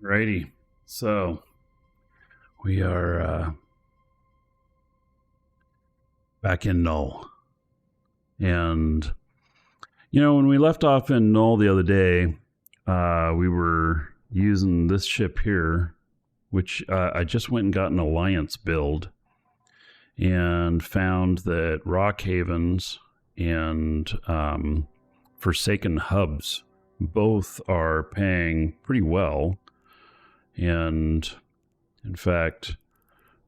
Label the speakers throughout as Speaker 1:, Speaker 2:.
Speaker 1: Righty. So we are back in null. And, when we left off in null the other day, we were using this ship here, which I just went and got an alliance build and found that Rock Havens and Forsaken Hubs both are paying pretty well. And in fact,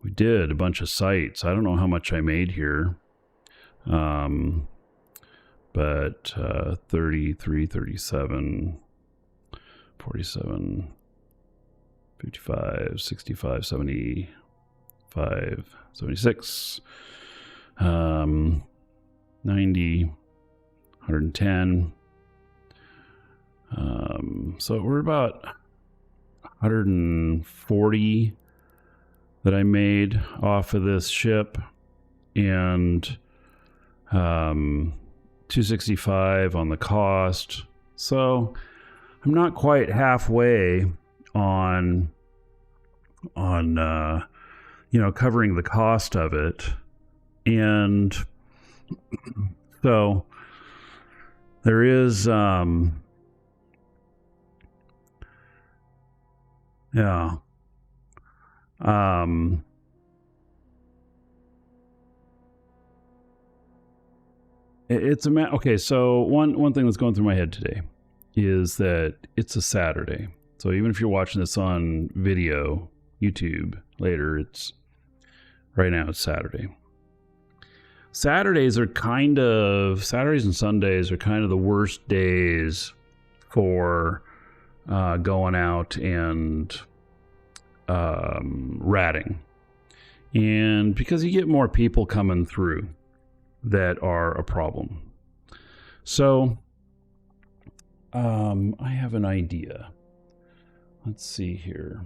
Speaker 1: we did a bunch of sites. I don't know how much I made here. But 33, 37, 47, 55, 65, 75, 76, 90, 110. So we're about 140 that I made off of this ship, and 265 on the cost. So I'm not quite halfway on covering the cost of it. And so there is it's okay. So one thing that's going through my head today is that it's a Saturday. So even if you're watching this on video, YouTube later, right now it's Saturday. Saturdays and Sundays are kind of the worst days for going out and ratting. And because you get more people coming through that are a problem. So I have an idea. Let's see here.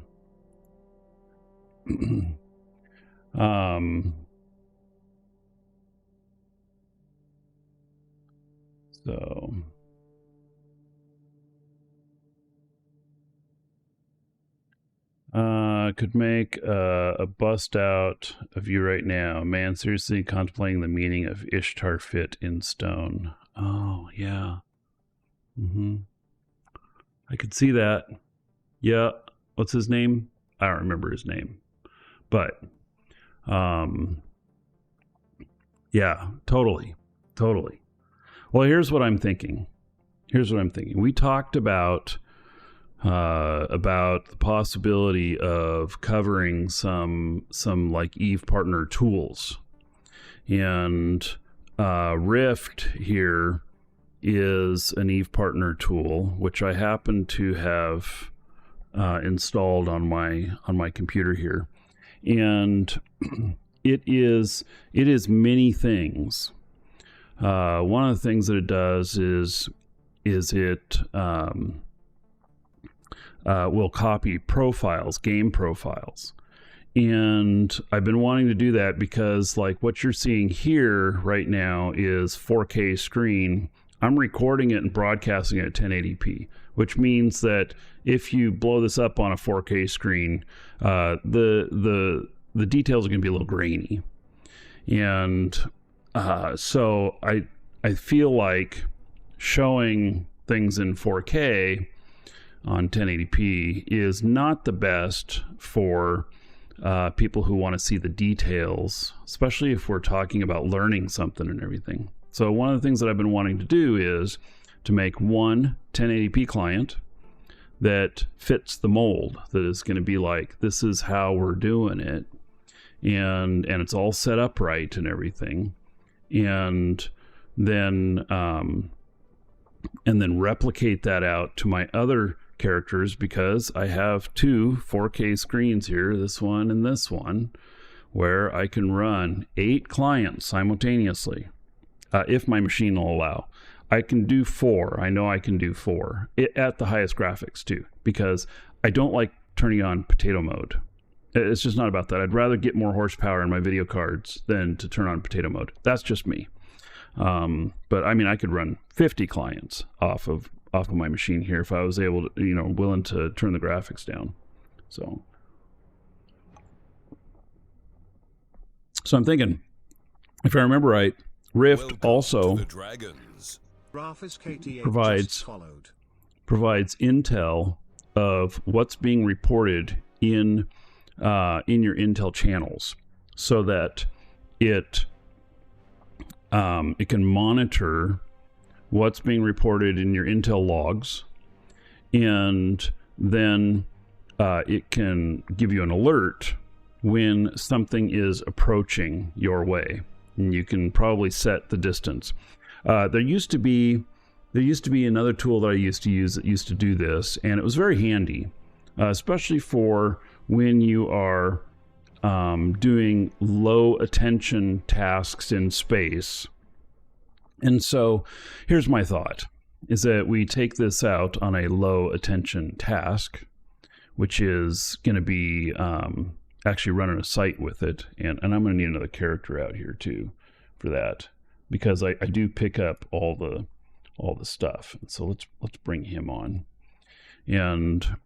Speaker 1: So could make a bust out of you right now. Man, seriously contemplating the meaning of Ishtar fit in stone. Oh, yeah. I could see that. Yeah. What's his name? I don't remember his name. But, yeah, totally. Well, here's what I'm thinking. We talked about the possibility of covering some like Eve partner tools, and Rift here is an Eve partner tool, which I happen to have installed on my computer here, and it is many things. One of the things that it does is it will copy game profiles. And I've been wanting to do that because like what you're seeing here right now is 4K screen. I'm recording it and broadcasting it at 1080p, which means that if you blow this up on a 4K screen, the details are going to be a little grainy. And so I feel like showing things in 4K on 1080p is not the best for people who want to see the details, especially if we're talking about learning something and everything. So one of the things that I've been wanting to do is to make one 1080p client that fits the mold, that is going to be like, this is how we're doing it, and it's all set up right and everything, and then replicate that out to my other characters, because I have two 4K screens here, this one and this one, where I can run 8 clients simultaneously, if my machine will allow. I can do 4. I know I can do 4 at the highest graphics too, because I don't like turning on potato mode. It's just not about that. I'd rather get more horsepower in my video cards than to turn on potato mode. That's just me. But I mean, I could run 50 clients off of off of my machine here if I was able to, you know, willing to turn the graphics down. So I'm thinking, if I remember right, Rift also provides intel of what's being reported in your Intel channels, so that it can monitor what's being reported in your Intel logs, and then it can give you an alert when something is approaching your way, and you can probably set the distance. There used to be another tool that I used to use that used to do this, and it was very handy, especially for when you are doing low attention tasks in space. And so here's my thought, is that we take this out on a low attention task, which is going to be actually running a site with it. And I'm going to need another character out here too for that, because I do pick up all the stuff. And so let's bring him on and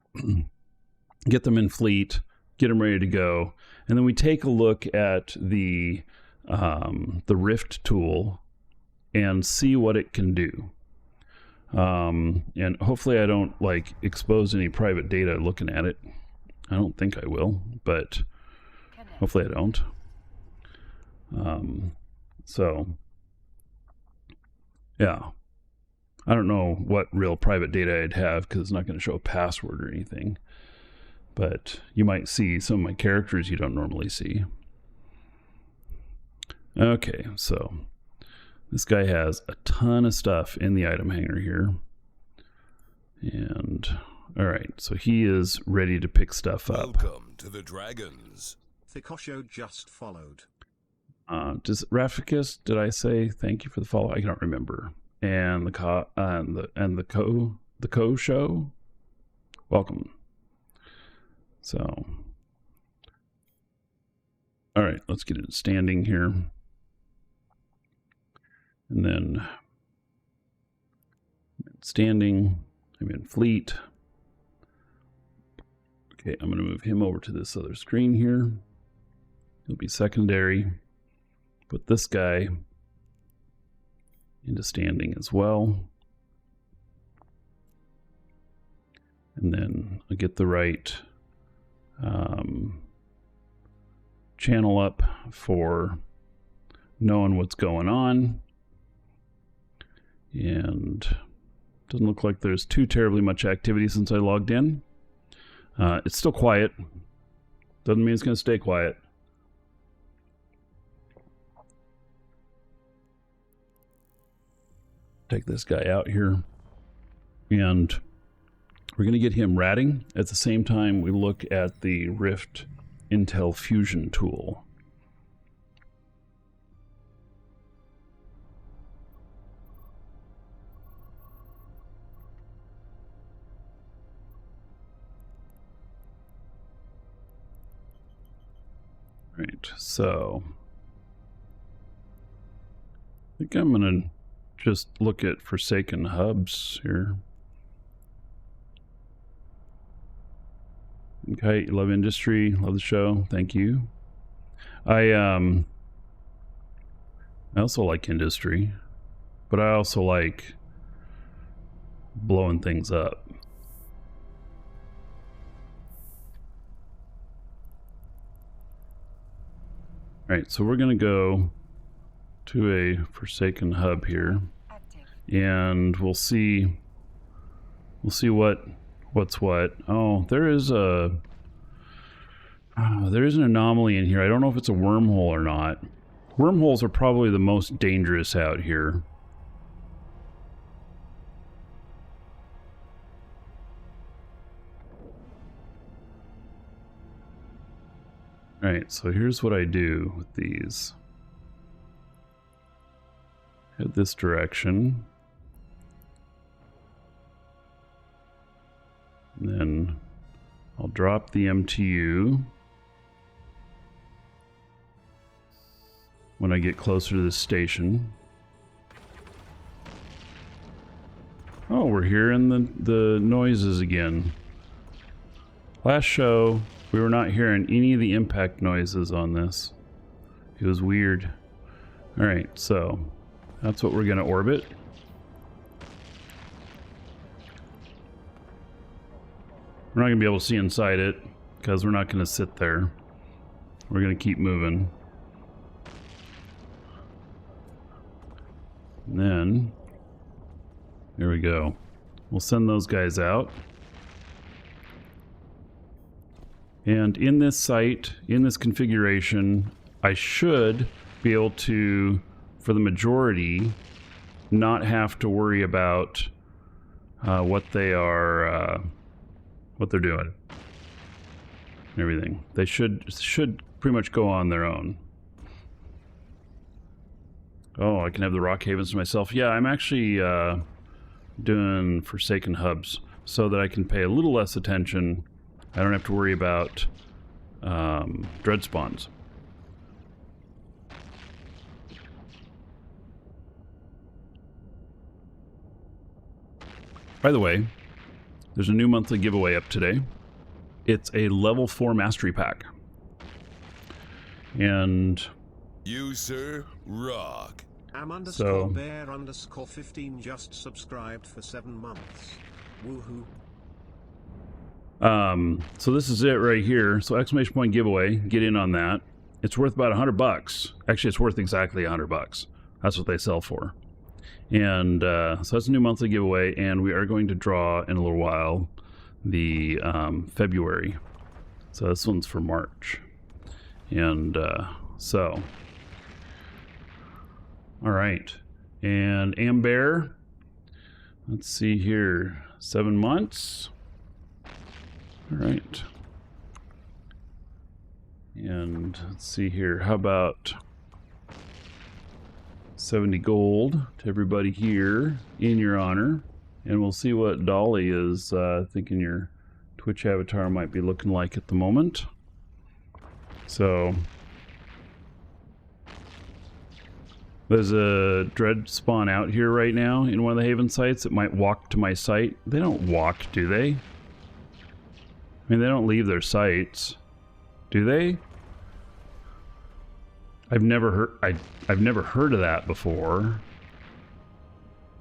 Speaker 1: get them in fleet, get them ready to go. And then we take a look at the Rift tool and see what it can do. And hopefully I don't like expose any private data looking at it. I don't think I will, but hopefully I don't. So yeah, I don't know what real private data I'd have, because it's not going to show a password or anything, but you might see some of my characters you don't normally see. Okay, so this guy has a ton of stuff in the item hanger here. And all right, so he is ready to pick stuff up.
Speaker 2: Welcome to the Dragons. Thikosho just followed.
Speaker 1: Does Raficus, did I say thank you for the follow? I don't remember. And the Co show, welcome. So all right, let's get it standing here. And then standing, I'm in fleet. Okay, I'm going to move him over to this other screen here. He'll be secondary. Put this guy into standing as well. And then I'll get the right channel up for knowing what's going on. And doesn't look like there's too terribly much activity since I logged in. It's still quiet. Doesn't mean it's going to stay quiet. Take this guy out here. And we're going to get him ratting. At the same time, we look at the Rift Intel Fusion tool. Right, so I think I'm going to just look at Forsaken Hubs here. Okay, love industry, love the show, thank you. I also like industry, but I also like blowing things up. All right, so we're gonna go to a Forsaken Hub here, and we'll see what's what. Oh, there is an anomaly in here. I don't know if it's a wormhole or not. Wormholes are probably the most dangerous out here. All right, so here's what I do with these. Head this direction. And then I'll drop the MTU when I get closer to the station. Oh, we're hearing the noises again. Last show, we were not hearing any of the impact noises on this. It was weird. Alright, so that's what we're going to orbit. We're not going to be able to see inside it because we're not going to sit there. We're going to keep moving. And then, there we go. We'll send those guys out. And in this site, in this configuration, I should be able to, for the majority, not have to worry about what they are, what they're doing. Everything. They should pretty much go on their own. Oh, I can have the rock havens to myself. Yeah, I'm actually doing Forsaken hubs so that I can pay a little less attention. I don't have to worry about dread spawns. By the way, there's a new monthly giveaway up today. It's a level 4 mastery pack. And
Speaker 3: you, sir, rock.
Speaker 2: Am_bear_15 just subscribed for 7 months. Woohoo.
Speaker 1: So this is it right here. So exclamation point giveaway, get in on that. It's worth about $100. Actually, it's worth exactly $100. That's what they sell for. And so that's a new monthly giveaway, and we are going to draw in a little while the February. So this one's for March. And so, all right. And Amber, let's see here, 7 months. All right. And let's see here, how about 70 gold to everybody here in your honor. And we'll see what Dolly is thinking your Twitch avatar might be looking like at the moment. So there's a dread spawn out here right now in one of the Haven sites. It might walk to my site. They don't walk, do they? I mean, they don't leave their sites, do they? I've never heard of that before.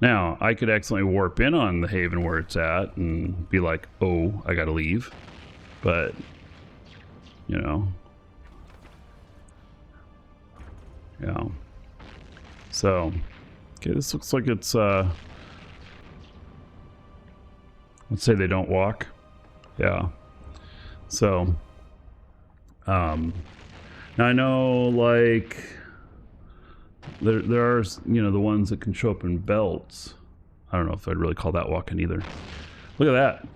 Speaker 1: Now, I could accidentally warp in on the Haven where it's at and be like, oh, I gotta leave. But, you know. Yeah. So, okay, this looks like it's, let's say they don't walk. Yeah. So, now I know, like, there are, you know, the ones that can show up in belts. I don't know if I'd really call that walking either. Look at that.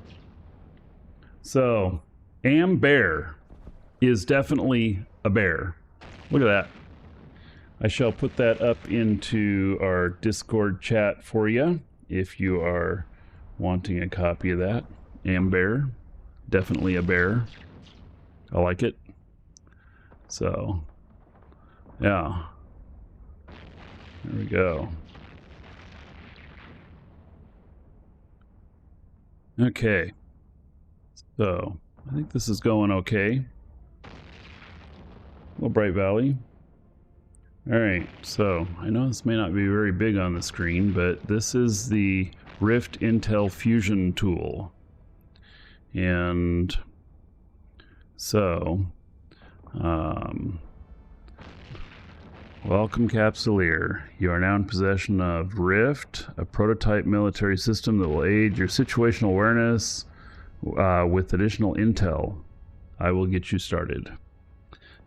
Speaker 1: So, Bear is definitely a bear. Look at that. I shall put that up into our Discord chat for you if you are wanting a copy of that. Bear, definitely a bear. I like it. So, yeah. There we go. Okay. So, I think this is going okay. Little Bright Valley. Alright, so I know this may not be very big on the screen, but this is the Rift Intel Fusion tool. And so, welcome, Capsuleer. You are now in possession of Rift, a prototype military system that will aid your situational awareness with additional intel. I will get you started.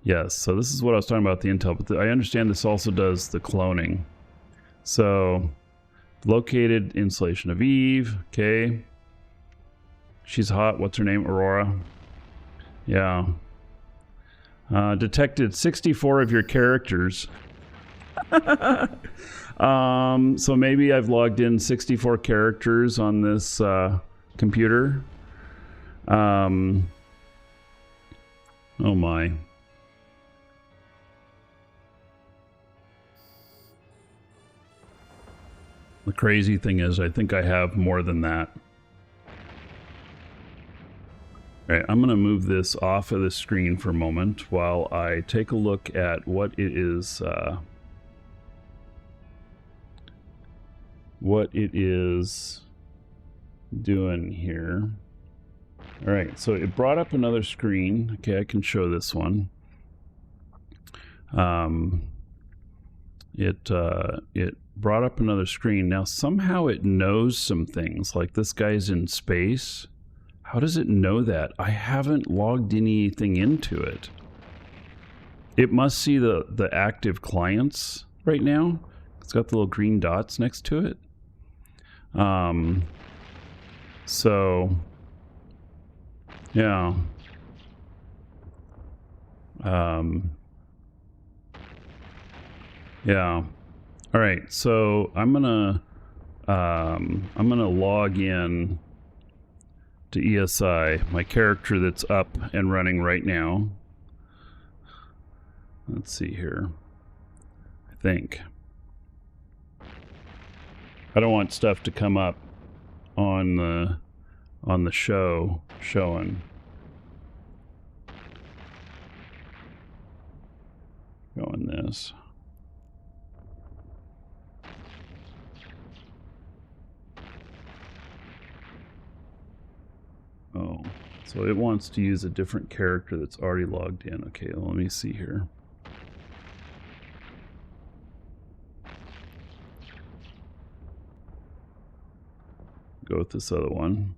Speaker 1: Yes, so this is what I was talking about, the intel, but I understand this also does the cloning. So, located installation of Eve, okay. She's hot, what's her name? Aurora. Yeah. Detected 64 of your characters. So maybe I've logged in 64 characters on this computer. Oh my. The crazy thing is, I think I have more than that. All right, I'm going to move this off of the screen for a moment while I take a look at what it is doing here. All right, so it brought up another screen. Okay, I can show this one. It brought up another screen. Now somehow it knows some things, like this guy's in space. How does it know that? I haven't logged anything into it. It must see the active clients right now. It's got the little green dots next to it. So yeah. Yeah. All right. So I'm gonna log in to ESI, my character that's up and running right now. Let's see here. I think I don't want stuff to come up on the showing. Go in this. Oh, so it wants to use a different character that's already logged in. Okay, let me see here. Go with this other one.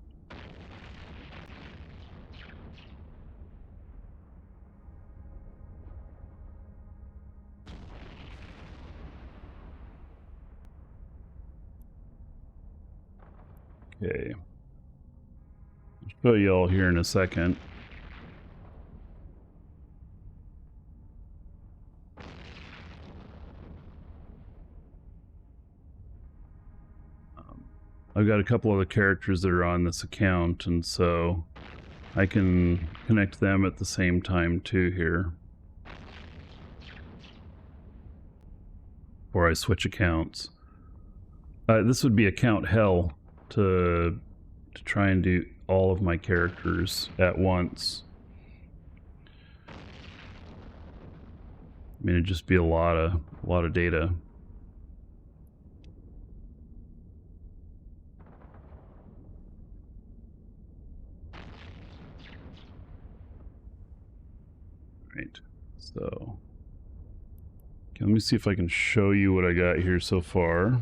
Speaker 1: Okay. I'll show you all here in a second. I've got a couple other characters that are on this account, and so I can connect them at the same time too here. Before I switch accounts. This would be account hell to try and do all of my characters at once. I mean, it'd just be a lot of data. Right. So, okay, let me see if I can show you what I got here so far.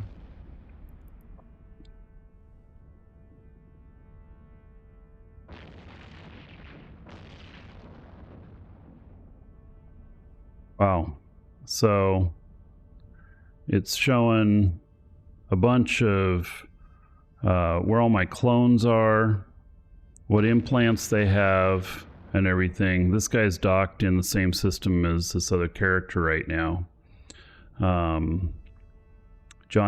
Speaker 1: Wow. So it's showing a bunch of where all my clones are, what implants they have, and everything. This guy's docked in the same system as this other character right now. John,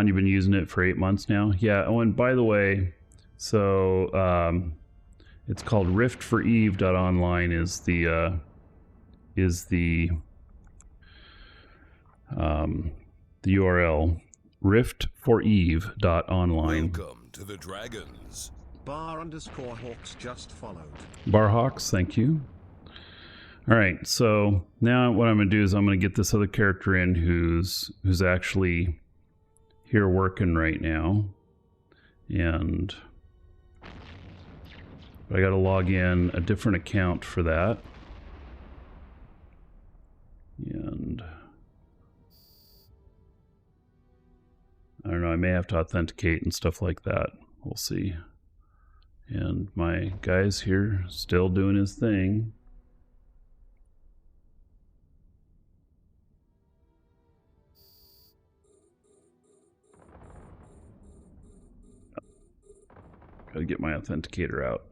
Speaker 1: you've been using it for 8 months now? Yeah. Oh, and by the way, so it's called riftforeve.online is the URL, riftforeve.online.
Speaker 3: Welcome to the Dragons.
Speaker 2: bar_hawks just followed.
Speaker 1: Barhawks, thank you. All right, so now what I'm going to do is I'm going to get this other character in who's actually here working right now, and I got to log in a different account for that, and I don't know, I may have to authenticate and stuff like that. We'll see. And my guy's here still doing his thing. Gotta get my authenticator out.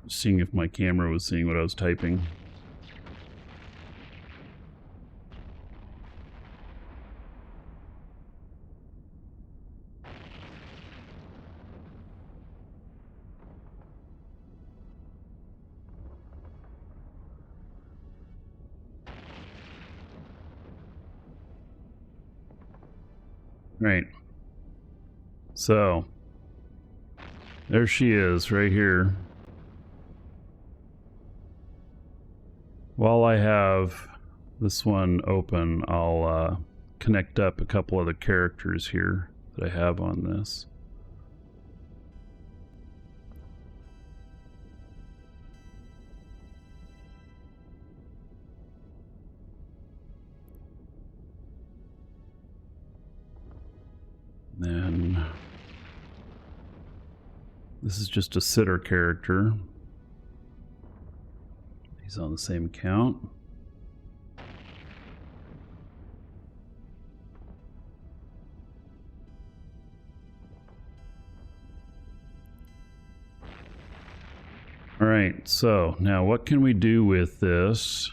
Speaker 1: Seeing if my camera was seeing what I was typing. Right. So there she is right here. While I have this one open, I'll connect up a couple other characters here that I have on this. Then this is just a sitter character. He's on the same account. All right, so now what can we do with this?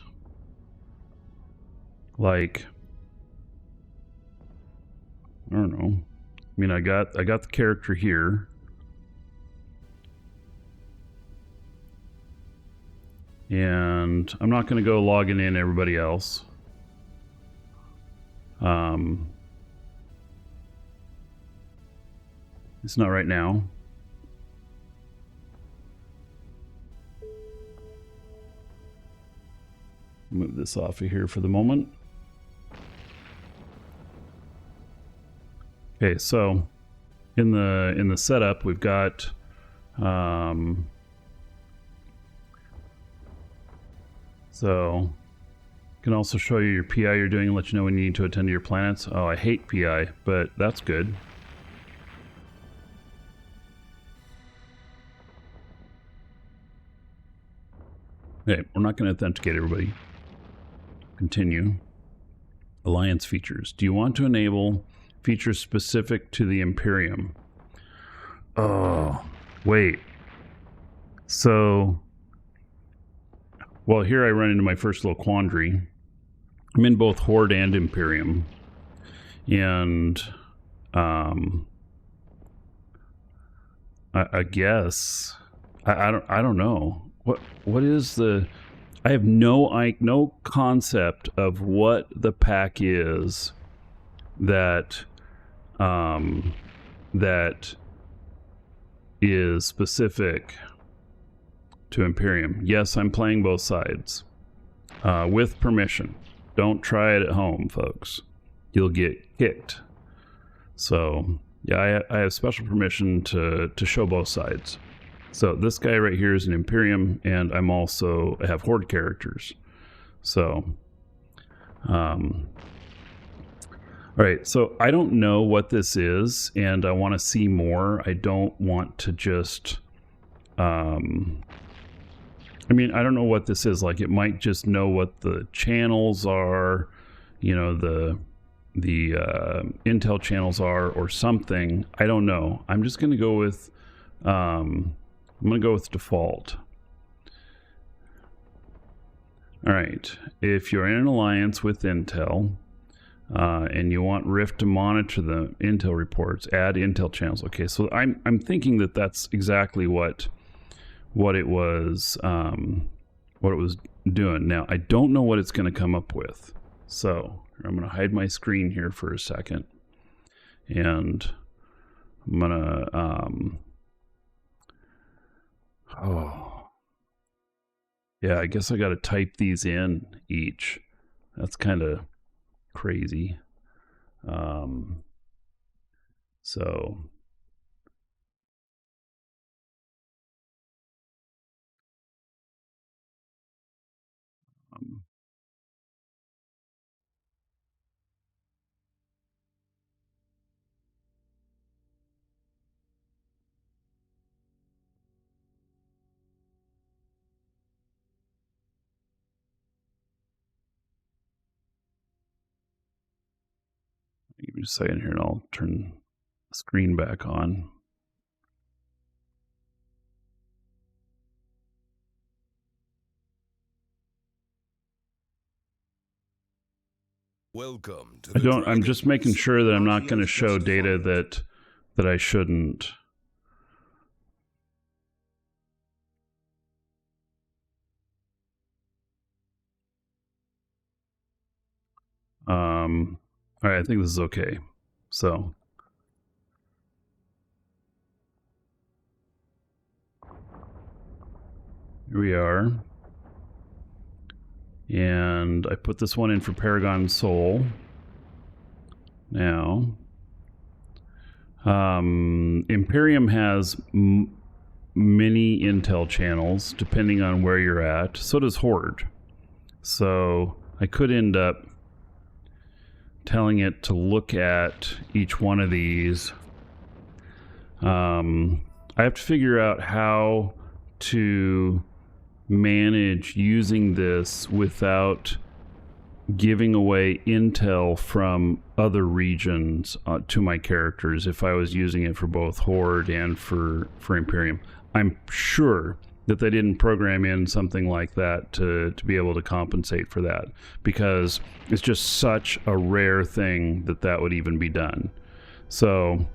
Speaker 1: Like, I don't know. I mean, I got the character here. And I'm not going to go logging in everybody else. It's not right now. Move this off of here for the moment. Okay, so in the setup we've got so can also show you your PI you're doing and let you know when you need to attend to your planets. Oh, I hate PI, but that's good. Okay, we're not going to authenticate everybody. Continue. Alliance features. Do you want to enable features specific to the Imperium? Oh, wait. So, well, here I run into my first little quandary. I'm in both Horde and Imperium. And I guess I don't know. What is the... I have no concept of what the pack is that that is specific to Imperium. Yes, I'm playing both sides with permission. Don't try it at home, folks. You'll get kicked. So yeah, I have special permission to show both sides. So this guy right here is an Imperium, and I have Horde characters. So, all right. So I don't know what this is, and I want to see more. I don't want to just, I mean, I don't know what this is. Like, it might just know what the channels are, you know, the intel channels are, or something. I don't know. I'm just going to go with, I'm going to go with default. All right. If you're in an alliance with Intel and you want Rift to monitor the Intel reports, add Intel channels. Okay, so I'm thinking that that's exactly what it was doing. Now I don't know what it's going to come up with, so I'm going to hide my screen here for a second, and I'm going to oh, yeah, I guess I got to type these in each. That's kind of crazy. So give me a second here and I'll turn the screen back on.
Speaker 3: Welcome to the
Speaker 1: I'm just making sure that I'm not going to show data that I shouldn't. All right, I think this is okay. So here we are. And I put this one in for Paragon Soul. Now, Imperium has many intel channels depending on where you're at. So does Horde. So I could end up telling it to look at each one of these. I have to figure out how to manage using this without giving away intel from other regions to my characters if I was using it for both Horde and for Imperium. I'm sure that they didn't program in something like that to be able to compensate for that, because it's just such a rare thing that would even be done. So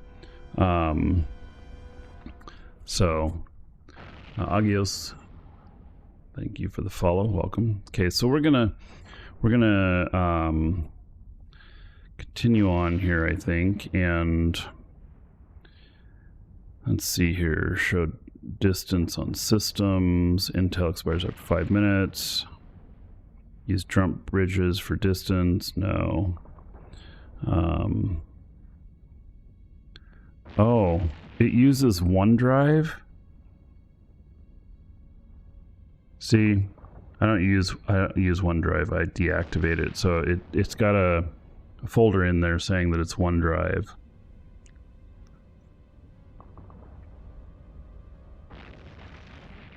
Speaker 1: Agios, thank you for the follow. Welcome. Okay, so we're gonna continue on here, I think, and let's see here. Showed distance on systems. Intel expires after 5 minutes. Use jump bridges for distance. No. Oh, it uses OneDrive. See, I don't use OneDrive. I deactivate it, so it's got a folder in there saying that it's OneDrive.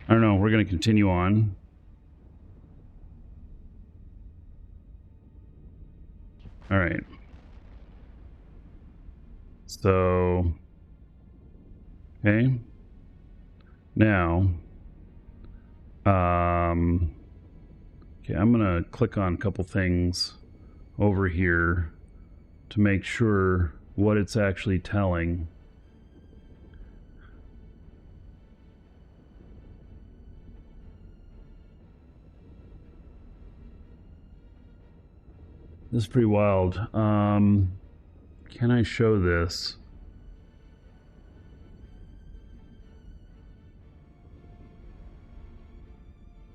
Speaker 1: I don't know. We're going to continue on. All right. So, okay. Now, okay, I'm going to click on a couple things over here to make sure what it's actually telling. This is pretty wild. Can I show this?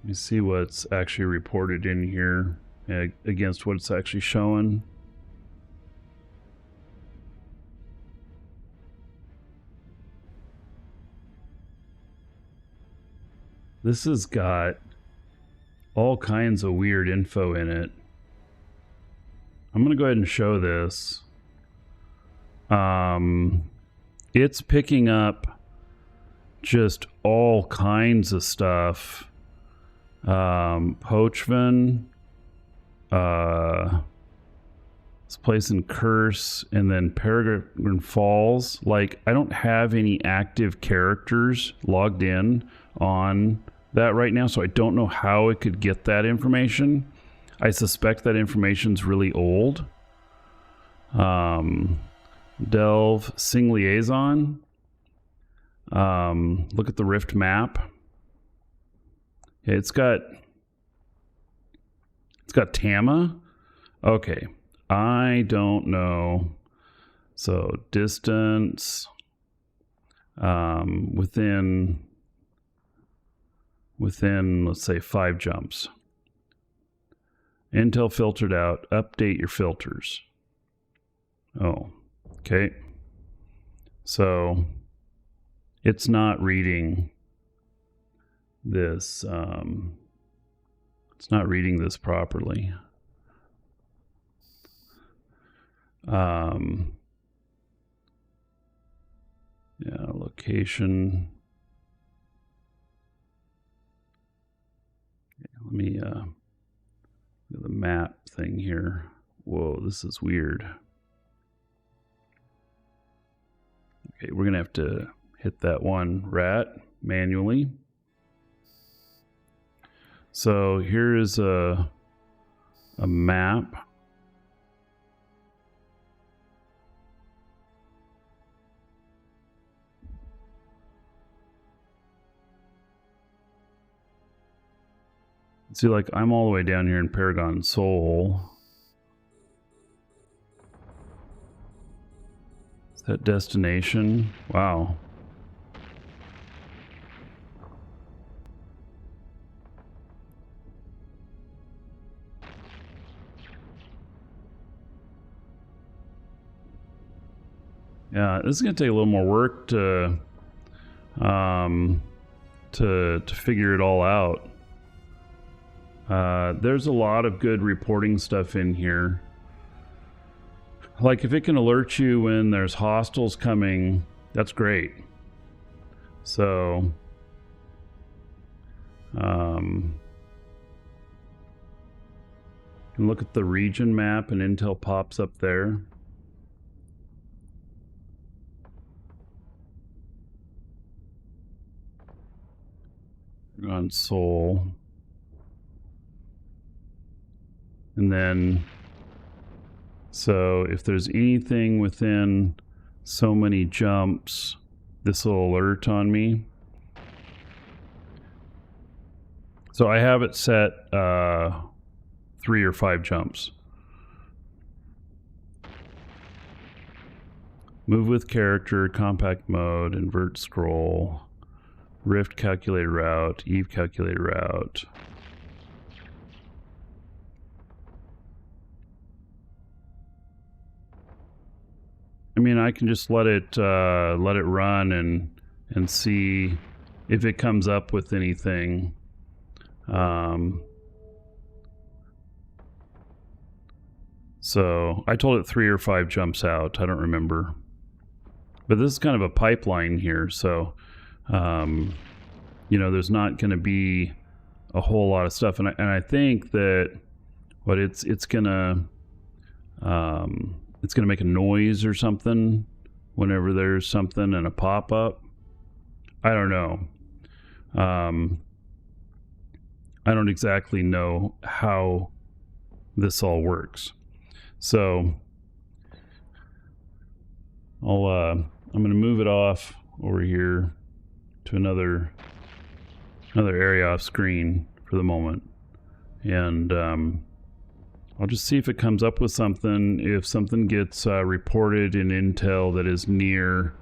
Speaker 1: Let me see what's actually reported in here against what it's actually showing. This has got all kinds of weird info in it. I'm going to go ahead and show this. It's picking up just all kinds of stuff. Pochvan, this place in Curse, and then Peregrine Falls. Like, I don't have any active characters logged in on that right now, so I don't know how it could get that information. I suspect that information's really old. Delve, Sing Liaison. Look at the Rift map. Yeah, it's got Tama. Okay, I don't know. So distance within let's say 5 jumps. Intel filtered out. Update your filters. Oh, okay. So it's not reading this. It's not reading this properly. Yeah, location. Okay, let me do the map thing here. Whoa, this is weird. Okay, we're gonna have to hit that one rat manually. So here is a map. See, like, I'm all the way down here in Paragon Soul. Is that destination? Wow. Yeah, this is gonna take a little more work to figure it all out. There's a lot of good reporting stuff in here. Like if it can alert you when there's hostiles coming, that's great. So, you can look at the region map and intel pops up there. On Seoul. And then, so if there's anything within so many jumps, this will alert on me. So I have it set 3 or 5 jumps. Move with character, compact mode, invert scroll, Rift calculated route, Eve calculated route. I mean, I can just let it run and see if it comes up with anything. So I told it 3 or 5 jumps out. I don't remember, but this is kind of a pipeline here. So, you know, there's not going to be a whole lot of stuff, and I think that what it's gonna make a noise or something whenever there's something and a pop-up. I don't know. I don't exactly know how this all works. So I'm going to move it off over here to another area off screen for the moment, and I'll just see if it comes up with something. If something gets reported in intel that is near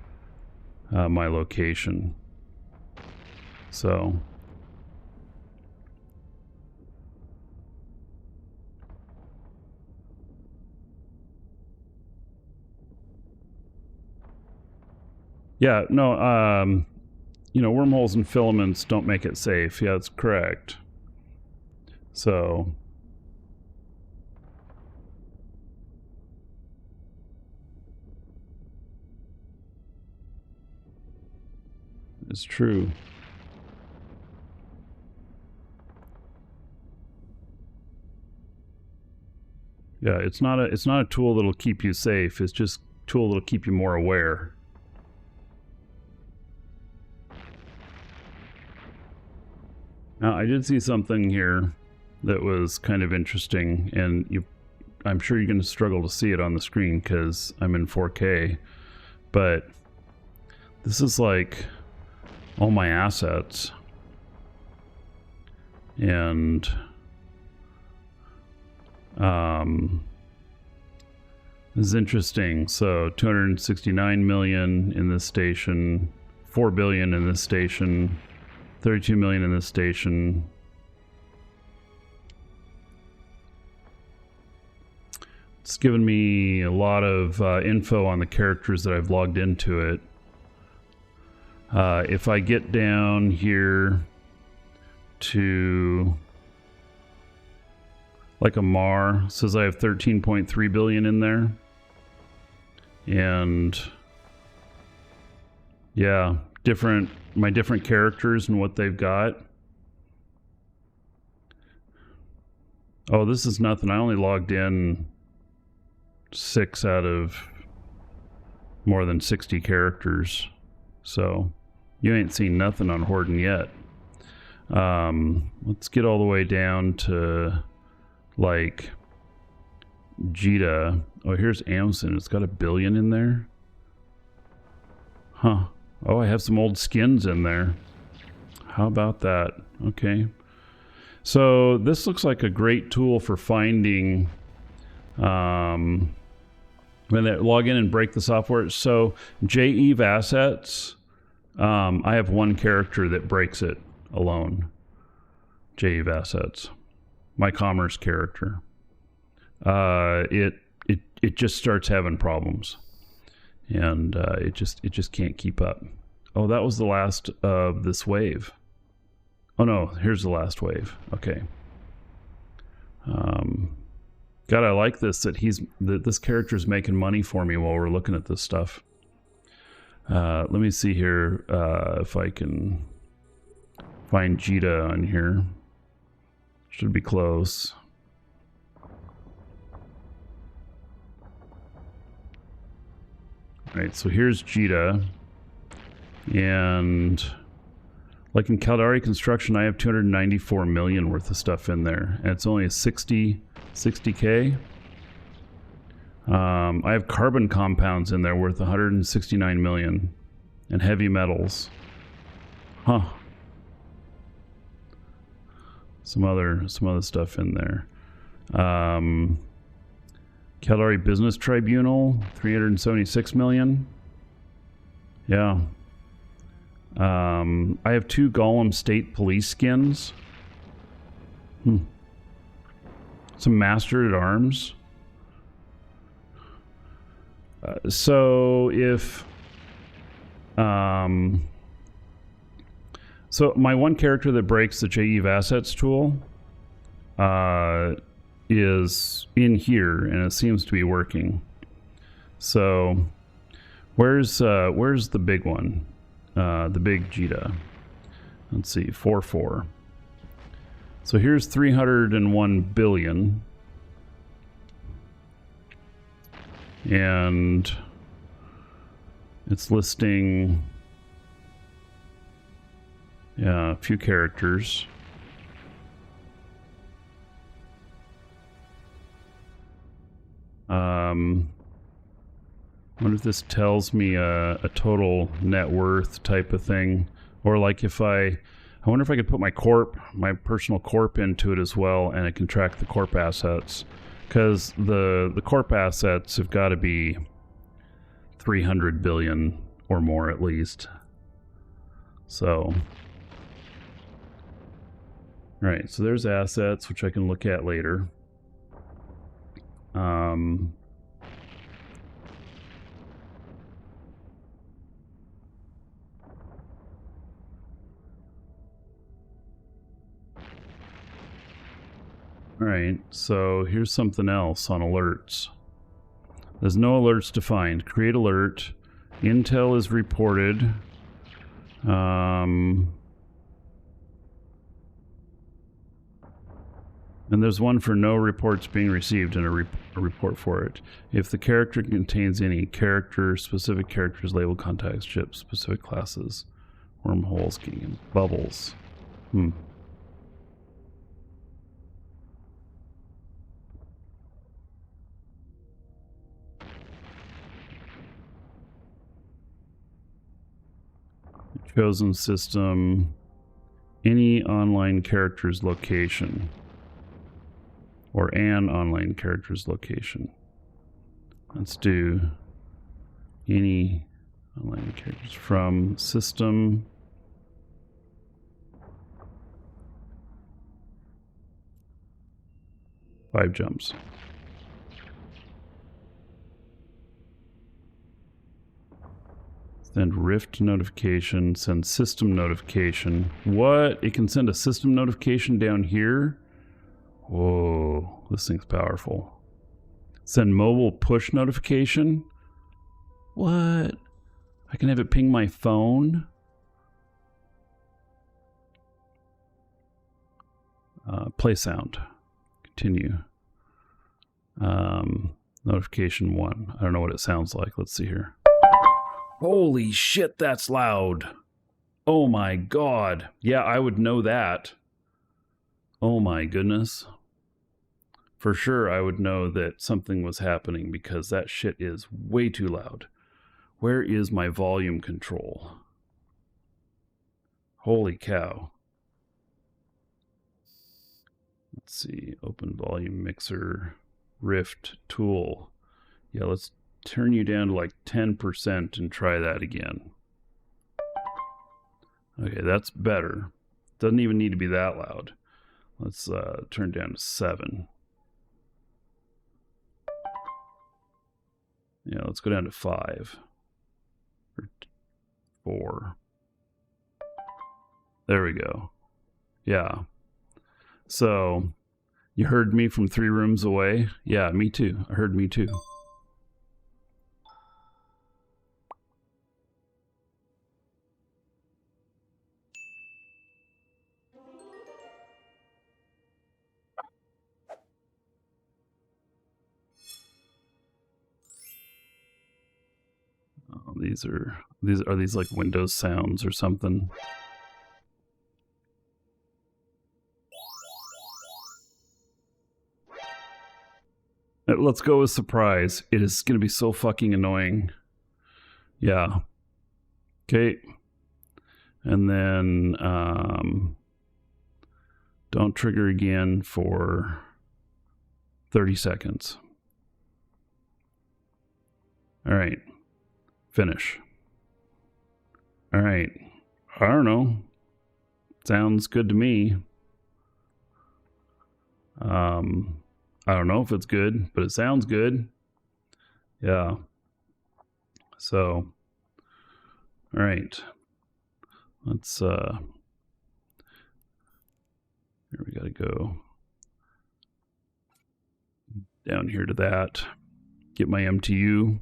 Speaker 1: my location. So yeah, no, you know, wormholes and filaments don't make it safe. Yeah, that's correct. So it's true. Yeah, it's not a tool that'll keep you safe. It's just a tool that'll keep you more aware. Now, I did see something here that was kind of interesting, and I'm sure you're going to struggle to see it on the screen because I'm in 4K, but this is like all my assets, and this is interesting. So 269 million in this station, 4 billion in this station, 32 million in this station. It's given me a lot of info on the characters that I've logged into it. If I get down here to like a MAR, it says I have 13.3 billion in there. And yeah, my different characters and what they've got. Oh, this is nothing. I only logged in 6 out of more than 60 characters. So you ain't seen nothing on Horden yet. Let's get all the way down to like Jita. Oh, here's Amson. It's got 1 billion in there. Huh. Oh, I have some old skins in there. How about that? Okay. So this looks like a great tool for finding when they log in and break the software. So JEVE assets, I have one character that breaks it alone. JEVE assets, my commerce character. It just starts having problems, and it just can't keep up. Oh, that was the last of this wave. Oh no, here's the last wave. Okay. God, I like this that this character's making money for me while we're looking at this stuff. Let me see here if I can find Jita on here. Should be close. All right, so here's Jita, and like in Caldari Construction, I have 294 million worth of stuff in there, and it's only a 60K. I have carbon compounds in there worth 169 million, and heavy metals. Huh. Some other stuff in there. Caldari Business Tribunal, 376 million. Yeah. I have 2 Golem State Police skins. Some Master at Arms. So if so my one character that breaks the JEVE assets tool is in here, and it seems to be working. So where's the big one? The big Jita. Let's see, 4.4. So here's 301 billion. And it's listing a few characters. I wonder if this tells me a total net worth type of thing, or like if I wonder if I could put my personal corp into it as well, and it can track the corp assets, because the corp assets have got to be 300 billion or more at least. So, all right, so there's assets, which I can look at later. All right, so here's something else on alerts. There's no alerts defined. Create alert. Intel is reported. And there's one for no reports being received and a report for it. If the character contains any specific characters, label contacts, chips, specific classes, wormholes, game, bubbles. Chosen system, any online character's location, or an online character's location. Let's do any online characters from system. Five jumps. Send Rift notification, send system notification. What? It can send a system notification down here? Whoa, this thing's powerful. Send mobile push notification? What? I can have it ping my phone? Play sound. Continue. Notification 1. I don't know what it sounds like. Let's see here. Holy shit, that's loud. Oh my god. Yeah, I would know that. Oh my goodness. For sure, I would know that something was happening because that shit is way too loud. Where is my volume control? Holy cow. Let's see. Open volume mixer. Rift tool. Yeah, let's turn you down to like 10% and try that again. Okay, that's better. Doesn't even need to be that loud. Let's turn down to 7. Yeah, let's go down to 5 or 4. There we go. Yeah. So, you heard me from 3 rooms away? Yeah, me too. I heard me too. Oh, these are these like Windows sounds or something? Let's go with surprise. It is going to be so fucking annoying. Yeah. Okay. And then don't trigger again for 30 seconds. All right. Finish. All right. I don't know. Sounds good to me. I don't know if it's good, but it sounds good. Yeah. So, all right. Let's, here we got to go down here to that. Get my MTU.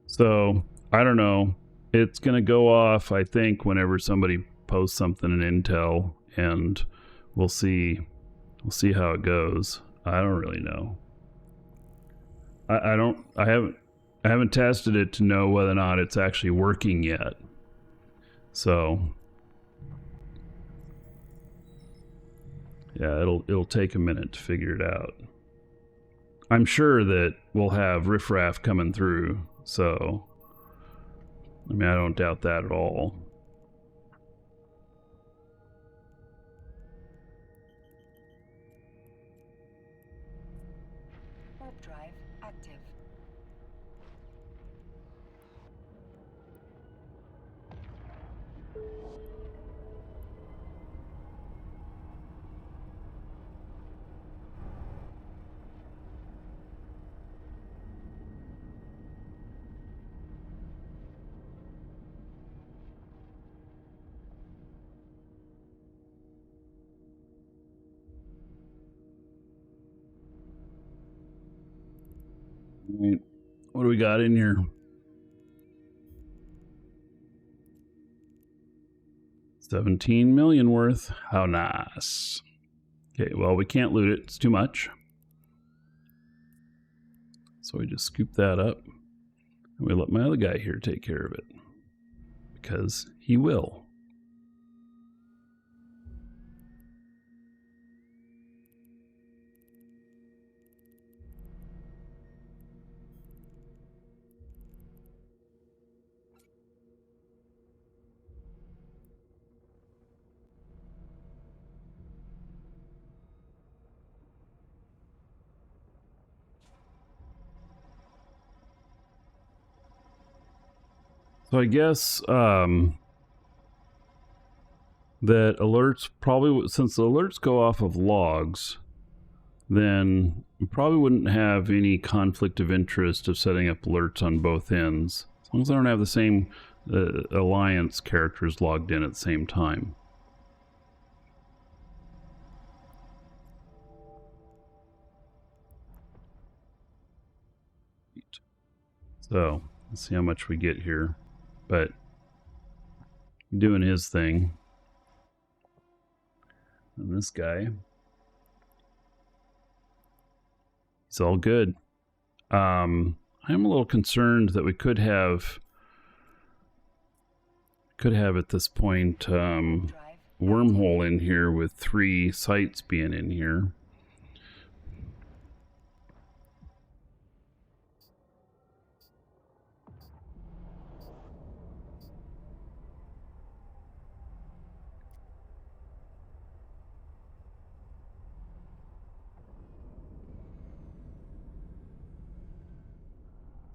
Speaker 1: So, I don't know. It's going to go off, I think, whenever somebody post something in Intel, and we'll see how it goes. I don't really know. I haven't tested it to know whether or not it's actually working yet. So yeah, it'll take a minute to figure it out. I'm sure that we'll have riffraff coming through, so I mean, I don't doubt that at all.
Speaker 4: Drive active.
Speaker 1: Right. What do we got in here? 17 million worth. How nice. Okay, well, we can't loot it. It's too much. So we just scoop that up. And we let my other guy here take care of it. Because he will. So I guess that alerts probably, since the alerts go off of logs, then we probably wouldn't have any conflict of interest of setting up alerts on both ends, as long as I don't have the same alliance characters logged in at the same time. So let's see how much we get here. But doing his thing. And this guy, he's all good. I'm a little concerned that we could have at this point wormhole in here with 3 sites being in here.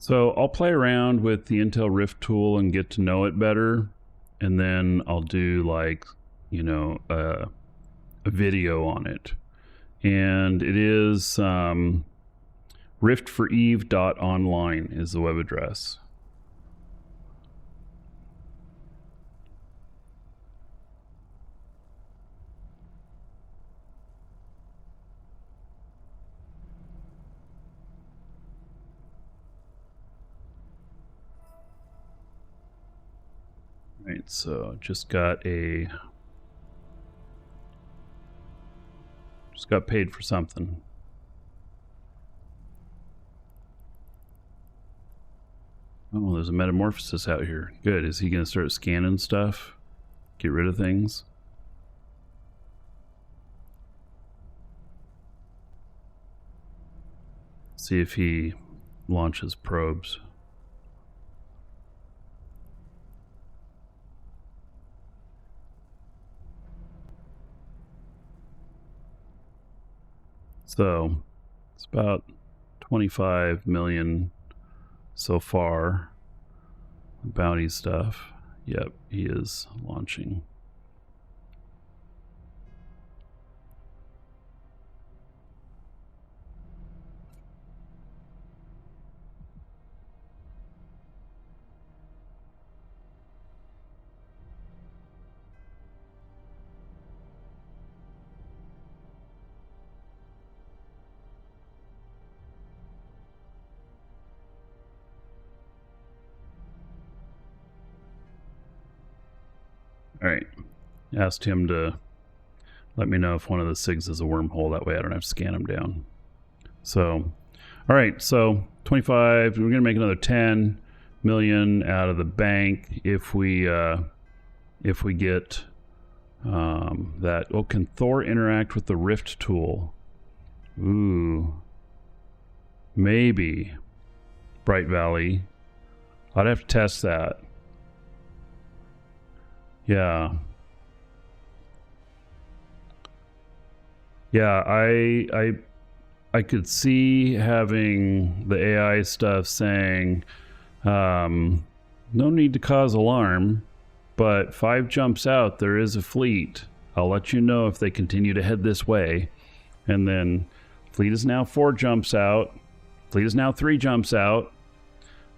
Speaker 1: So I'll play around with the Intel Rift tool and get to know it better, and then I'll do like, you know, a video on it. And it is riftforeve.online is the web address. Right, so just got paid for something. Oh, there's a metamorphosis out here. Good. Is he going to start scanning stuff? Get rid of things? See if he launches probes. So it's about 25 million so far. Bounty stuff. Yep, he is launching. All right, asked him to let me know if one of the SIGs is a wormhole. That way I don't have to scan them down. So, all right, so 25, we're going to make another 10 million out of the bank if we get that. Oh, can Thor interact with the Rift tool? Ooh, maybe. Bright Valley. I'd have to test that. Yeah. Yeah, I could see having the AI stuff saying, no need to cause alarm, but 5 jumps out, there is a fleet. I'll let you know if they continue to head this way. And then fleet is now 4 jumps out. Fleet is now 3 jumps out.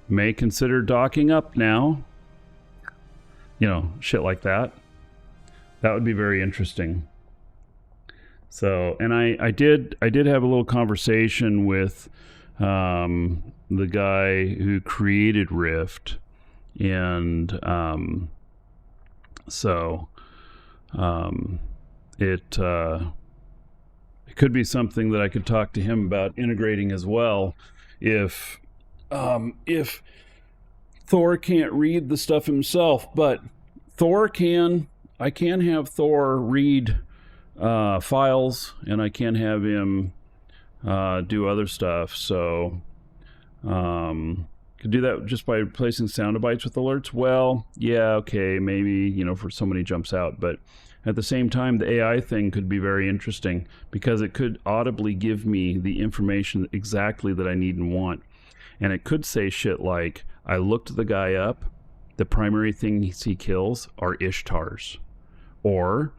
Speaker 1: May consider docking up now. You know, shit like that. That would be very interesting. So, and I did have a little conversation with the guy who created Rift, and it could be something that I could talk to him about integrating as well. If Thor can't read the stuff himself, but Thor can. I can have Thor read files, and I can have him do other stuff. So could do that just by replacing sound bites with alerts. Well, yeah, okay, maybe, you know, for somebody jumps out, but at the same time, the AI thing could be very interesting because it could audibly give me the information exactly that I need and want. And it could say shit like, I looked the guy up, the primary things he kills are Ishtars. Or,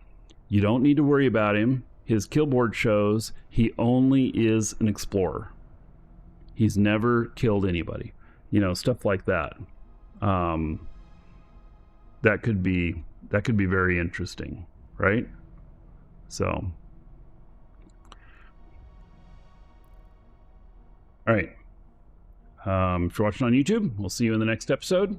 Speaker 1: you don't need to worry about him, his killboard shows he only is an explorer. He's never killed anybody. You know, stuff like that. That could be very interesting, right? So, all right. If you're watching on YouTube, we'll see you in the next episode.